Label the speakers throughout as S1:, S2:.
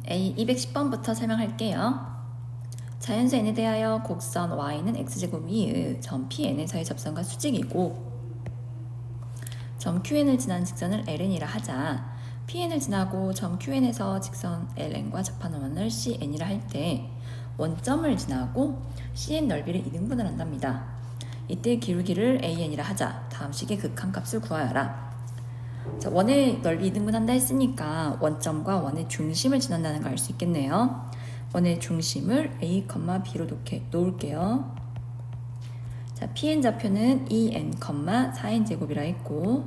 S1: A 210번부터 설명할게요. 자연수 n에 대하여 곡선 y는 x제곱 위의 점 Pn에서의 접선과 수직이고 점 QN을 지난 직선을 LN이라 하자 PN을 지나고 점 QN에서 직선 LN과 접하는 원을 CN이라 할 때 원점을 지나고 CN 넓이를 2등분을 한답니다. 이때 기울기를 AN이라 하자 다음 식의 극한값을 구하여라. 자, 원의 넓이 2등분 한다 했으니까 원점과 원의 중심을 지난다는 걸 알 수 있겠네요. 원의 중심을 A, B로 놓을게요. 자, Pn 좌표는 2n, 4n제곱이라 했고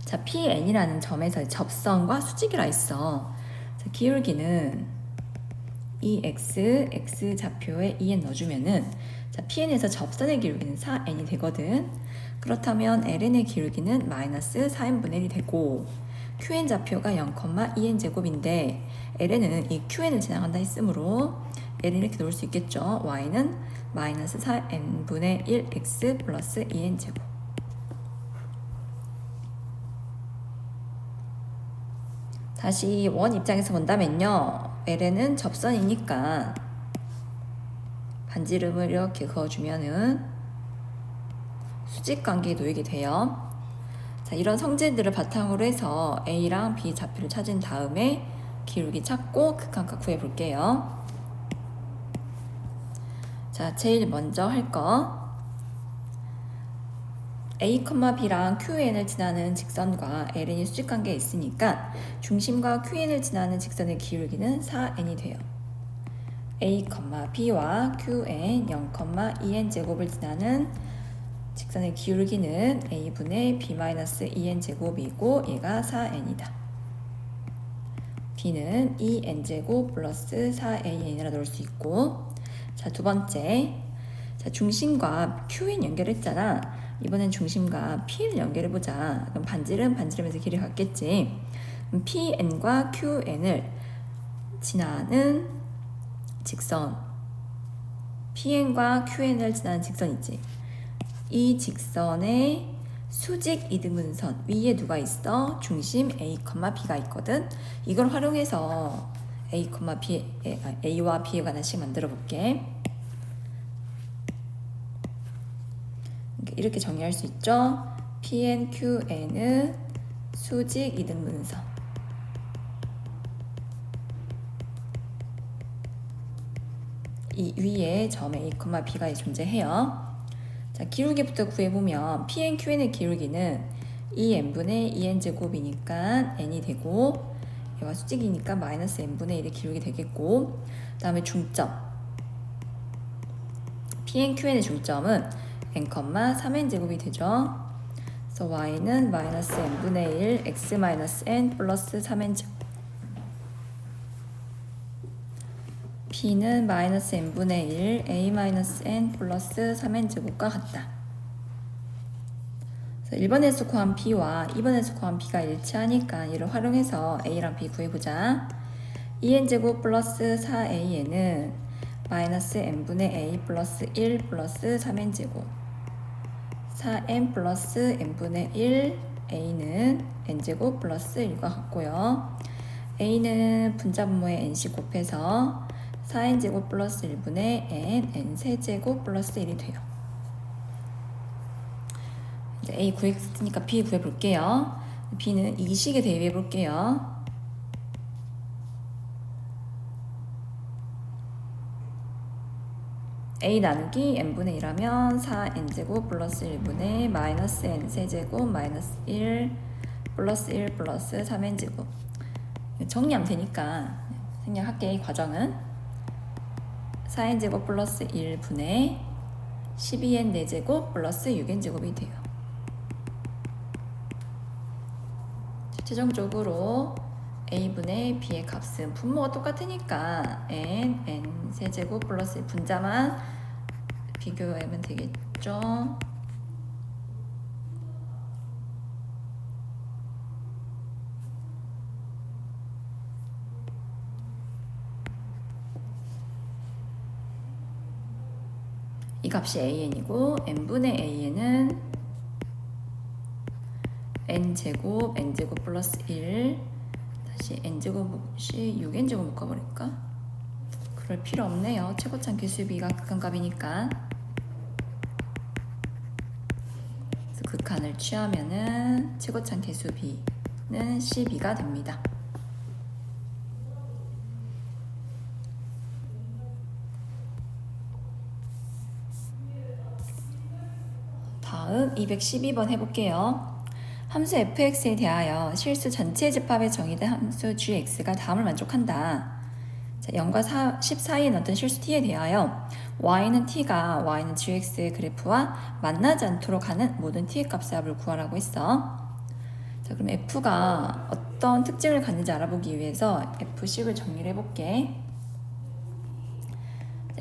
S1: 자, Pn이라는 점에서 접선과 수직이라 했어. 자, 기울기는 2x, x 좌표에 2n 넣어주면은 자, Pn에서 접선의 기울기는 4n이 되거든. 그렇다면 ln의 기울기는 마이너스 4n분의 1이 되고 qn 좌표가 0,2n 제곱인데 ln은 이 qn을 지나간다 했으므로 ln 이렇게 놓을 수 있겠죠. y는 마이너스 4n분의 1x 플러스 2n 제곱. 다시 원 입장에서 본다면요. ln은 접선이니까 반지름을 이렇게 그어주면은 수직 관계에 놓이게 돼요. 자, 이런 성질들을 바탕으로 해서 A랑 B 좌표를 찾은 다음에 기울기 찾고 극한값 구해볼게요. 자, 제일 먼저 할 거 A, B랑 QN을 지나는 직선과 LN이 수직 관계에 있으니까 중심과 QN을 지나는 직선의 기울기는 4n이 돼요. A, B와 QN 0,2n 제곱을 지나는 직선의 기울기는 a분의 b-2n 제곱이고 얘가 4n이다. b는 2n 제곱 플러스 4an이라 넣을 수 있고 자, 두 번째 자, 중심과 qn 연결했잖아. 이번엔 중심과 pn을 연결해보자. 그럼 반지름에서 길이 같겠지. 그럼 pn과 qn을 지나는 직선 pn과 qn을 지나는 직선 있지. 이 직선의 수직 이등분선 위에 누가 있어? 중심 A, B가 있거든. 이걸 활용해서 A와 B에 관한 식 만들어 볼게. 이렇게 정의할 수 있죠. Pn, Qn은 수직 이등분선. 이 위에 점 A, B가 존재해요. 자, 기울기부터 구해보면 Pn, Qn의 기울기는 2n분의 2n 제곱이니까 n이 되고 얘가 수직이니까 마이너스 n분의 1의 기울기 되겠고 그 다음에 중점 Pn, Qn의 중점은 n, 3n 제곱이 되죠. 그래서 y는 마이너스 n분의 1 x 마이너스 n 플러스 3n 제곱 P는 마이너스 n분의 1 a 마이너스 n 플러스 3n 제곱과 같다. 1번에서 구한 B와 2번에서 구한 B가 일치하니까 얘를 활용해서 A랑 B 구해보자. 2n 제곱 플러스 4an은 마이너스 n분의 a 플러스 1 플러스 3n 제곱 4n 플러스 n분의 1 a는 n제곱 플러스 1과 같고요. a는 분자분모의 n씩 곱해서 4n제곱 플러스 1분의 n 세제곱 플러스 1이 돼요. 이제 A 구했으니까 B 구해볼게요. B는 이 식에 대입해볼게요. A 나누기 n분의 1하면 4n제곱 플러스 1분의 마이너스 n 세제곱 마이너스 1 플러스 1 플러스 3n제곱 정리하면 되니까 생략할게. 이 과정은 4n제곱 플러스 1분의 12n 4제곱 플러스 6n 제곱이 돼요. 최종적으로 a분의 b의 값은 분모가 똑같으니까 n 세제곱 플러스 분자만 비교하면 되겠죠. 이 값이 an이고 n분의 a는 n제곱 플러스 1 다시 n제곱 c 6n제곱 묶어버릴까? 그럴 필요 없네요. 최고참 개수비가 극한값이니까. 그래서 극한을 취하면은 최고참 개수비는 12가 됩니다. 다음 212번 해볼게요. 함수 fx에 대하여 실수 전체 집합에 정의된 함수 gx가 다음을 만족한다. 자, 0과 10 사이인 어떤 실수 t에 대하여 y는 gx의 그래프와 만나지 않도록 하는 모든 t의 값의 합을 구하라고 했어. 자, 그럼 f가 어떤 특징을 갖는지 알아보기 위해서 f식을 정리를 해볼게.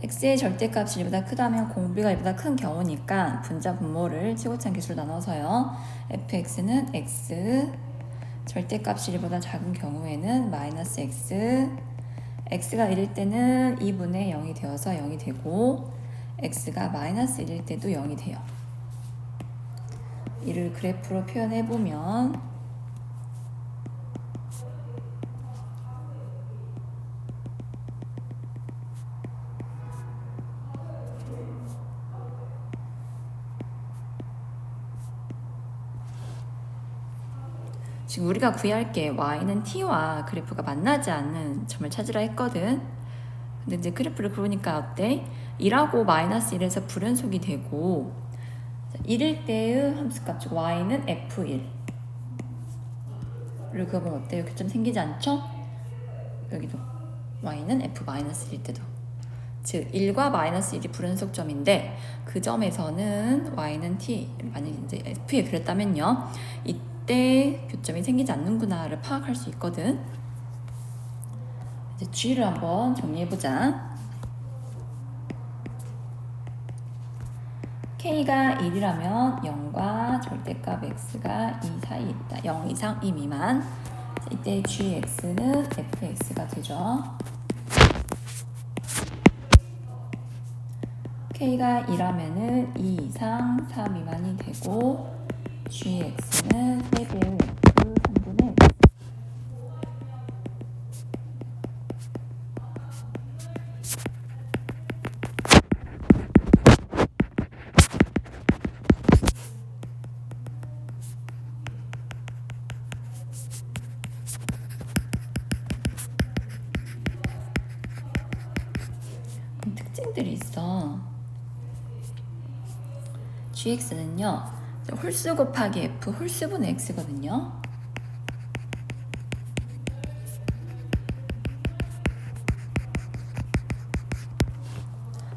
S1: x의 절대값이 1보다 크다면 공비가 1보다 큰 경우니까 분자 분모를 최고참 개수로 나눠서요. fx는 x, 절대값이 1보다 작은 경우에는 마이너스 x, x가 1일 때는 2분의 0이 되어서 0이 되고 x가 마이너스 1일 때도 0이 돼요. 이를 그래프로 표현해보면 지금 우리가 구해야 게 y는 t와 그래프가 만나지 않는 점을 찾으라 했거든. 근데 이제 그래프를 그리니까 어때? 1하고 마이너스 1에서 불연속이 되고 1일 때의 함수값 즉 y는 f1를 그어보면 어때요? 교점 생기지 않죠? 여기도 y는 f-1일 때도 즉 1과 마이너스 1이 불연속점인데 그 점에서는 y는 t 만약에 이제 f에 그랬다면요 이때 교점이 생기지 않는구나를 파악할 수 있거든. 이제 g를 한번 정리해보자. k가 1이라면 0과 절대값 x가 2 사이에 있다. 0 이상 2 미만. 이때 gx는 fx가 되죠. k가 2라면은 2 이상 4 미만이 되고 gx는 3배의 f 3분의 x. 특징들이 있어. gx는요 홀수 곱하기 f 홀수분의 x거든요.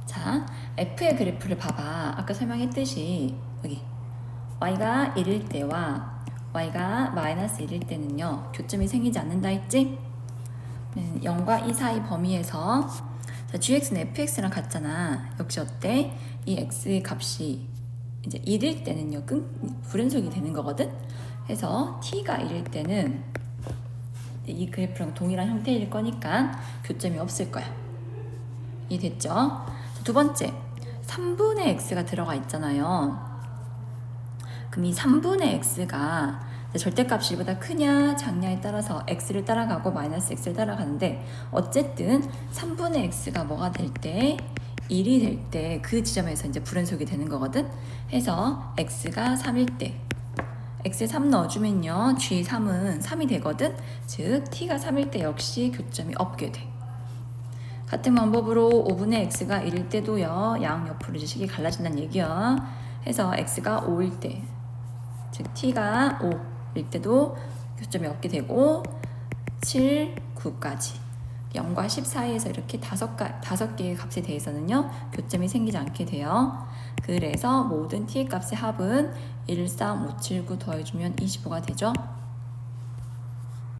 S1: 자, f의 그래프를 봐봐. 아까 설명했듯이 여기 y가 1일 때와 y가 마이너스 1일 때는요 교점이 생기지 않는다 했지? 0과 2 사이 범위에서 자, gx는 fx랑 같잖아. 역시 어때? 이 x의 값이 이제 1일 때는요 불연속이 되는 거거든. 그래서 t가 1일 때는 이 그래프랑 동일한 형태일 거니까 교점이 없을 거야. 이해됐죠? 두 번째 3분의 x가 들어가 있잖아요. 그럼 이 3분의 x가 절대값이 1보다 크냐 작냐에 따라서 x를 따라가고 마이너스 x를 따라가는데 어쨌든 3분의 x가 뭐가 될 때 1이 될 때 그 지점에서 이제 불연속이 되는 거거든. 해서 x가 3일 때 x에 3 넣어주면요 g3은 3이 되거든. 즉 t가 3일 때 역시 교점이 없게 돼. 같은 방법으로 5분의 x가 1일 때도요 양옆으로 이제 식이 갈라진다는 얘기야. 해서 x가 5일 때 즉 t가 5일 때도 교점이 없게 되고 7, 9까지 0과 10 사이에서 이렇게 5개의 값에 대해서는요 교점이 생기지 않게 돼요. 그래서 모든 t의 값의 합은 1, 3, 5, 7, 9 더해주면 25가 되죠.